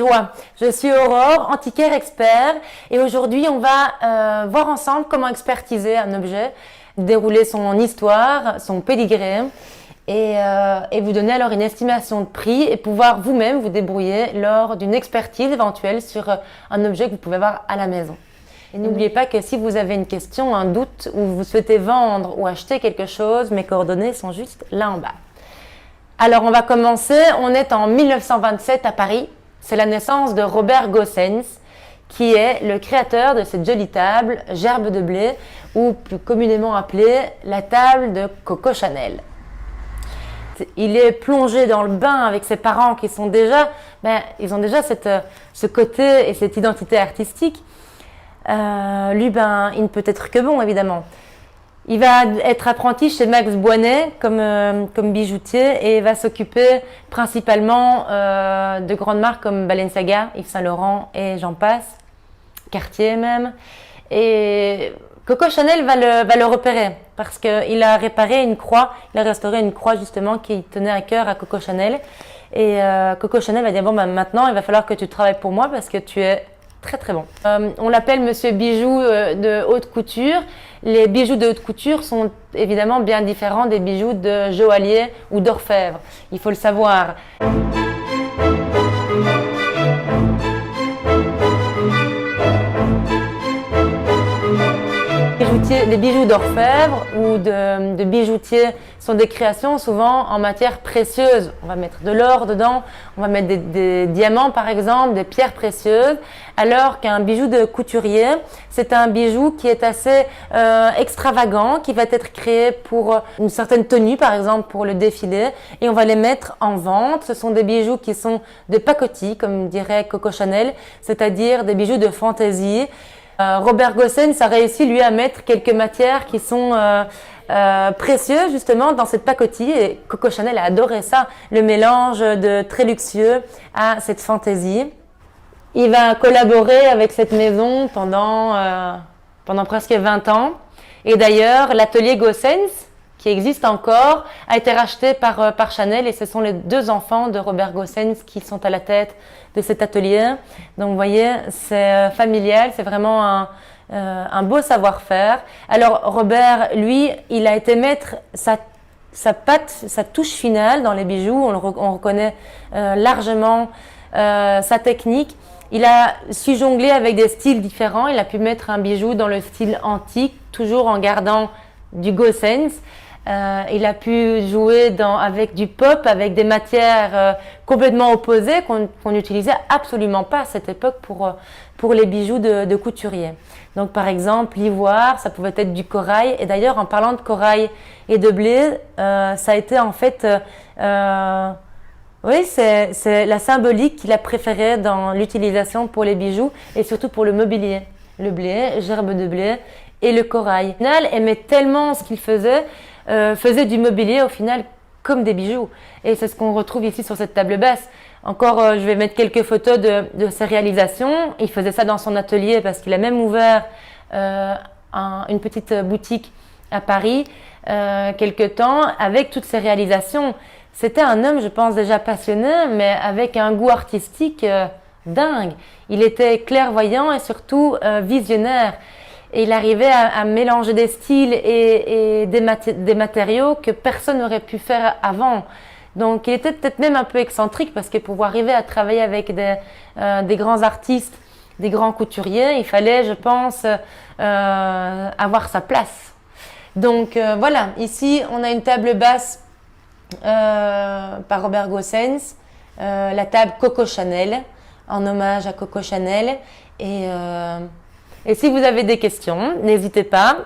Joie. Je suis Aurore, antiquaire expert, et aujourd'hui on va voir ensemble comment expertiser un objet, dérouler son histoire, son pédigré et vous donner alors une estimation de prix et pouvoir vous-même vous débrouiller lors d'une expertise éventuelle sur un objet que vous pouvez avoir à la maison. Et n'oubliez pas que si vous avez une question, un doute ou vous souhaitez vendre ou acheter quelque chose, mes coordonnées sont juste là en bas. Alors on va commencer, on est en 1927 à Paris. C'est la naissance de Robert Goossens, qui est le créateur de cette jolie table gerbe de blé, ou plus communément appelée la table de Coco Chanel. Il est plongé dans le bain avec ses parents qui sont déjà, ils ont déjà ce côté et cette identité artistique. Lui, il ne peut être que bon, évidemment. Il va être apprenti chez Max Boinet comme bijoutier et va s'occuper principalement de grandes marques comme Balenciaga, Yves Saint Laurent et j'en passe, Cartier même. Et Coco Chanel va le repérer parce qu'il a réparé une croix, il a restauré une croix justement qui tenait à cœur à Coco Chanel. Et Coco Chanel va dire bon maintenant il va falloir que tu travailles pour moi parce que tu es très très bon. On l'appelle Monsieur Bijoux de haute couture. Les bijoux de haute couture sont évidemment bien différents des bijoux de joaillier ou d'orfèvre. Il faut le savoir. Les bijoux d'orfèvre ou de bijoutier sont des créations souvent en matière précieuse. On va mettre de l'or dedans, on va mettre des diamants par exemple, des pierres précieuses, alors qu'un bijou de couturier, c'est un bijou qui est assez extravagant, qui va être créé pour une certaine tenue par exemple pour le défilé et on va les mettre en vente. Ce sont des bijoux qui sont de pacotille, comme dirait Coco Chanel, c'est-à-dire des bijoux de fantaisie. Robert Goossens a réussi lui à mettre quelques matières qui sont précieuses justement dans cette pacotille et Coco Chanel a adoré ça, le mélange de très luxueux à cette fantaisie. Il va collaborer avec cette maison pendant presque 20 ans et d'ailleurs l'atelier Goossens qui existe encore, a été racheté par Chanel et ce sont les deux enfants de Robert Goossens qui sont à la tête de cet atelier. Donc vous voyez, c'est familial, c'est vraiment un beau savoir-faire. Alors Robert, lui, il a été mettre sa patte, sa touche finale dans les bijoux, on reconnaît largement sa technique. Il a su jongler avec des styles différents, il a pu mettre un bijou dans le style antique, toujours en gardant du Goossens. Il a pu jouer avec du pop, avec des matières complètement opposées qu'on n'utilisait absolument pas à cette époque pour les bijoux de couturier. Donc par exemple l'ivoire, ça pouvait être du corail et d'ailleurs en parlant de corail et de blé, ça a été en fait, oui c'est la symbolique qu'il a préférée dans l'utilisation pour les bijoux et surtout pour le mobilier. Le blé, gerbe de blé et le corail. Au final, aimait tellement ce qu'il faisait du mobilier au final comme des bijoux. Et c'est ce qu'on retrouve ici sur cette table basse. Encore, je vais mettre quelques photos de ses réalisations. Il faisait ça dans son atelier parce qu'il a même ouvert une petite boutique à Paris quelque temps avec toutes ses réalisations. C'était un homme, je pense, déjà passionné, mais avec un goût artistique dingue. Il était clairvoyant et surtout visionnaire. Et il arrivait à mélanger des styles et des matériaux que personne n'aurait pu faire avant. Donc il était peut-être même un peu excentrique parce que pour arriver à travailler avec des grands artistes, des grands couturiers, il fallait, je pense, avoir sa place. Donc voilà, ici on a une table basse par Robert Goossens, la table Coco Chanel, en hommage à Coco Chanel. Et si vous avez des questions, n'hésitez pas.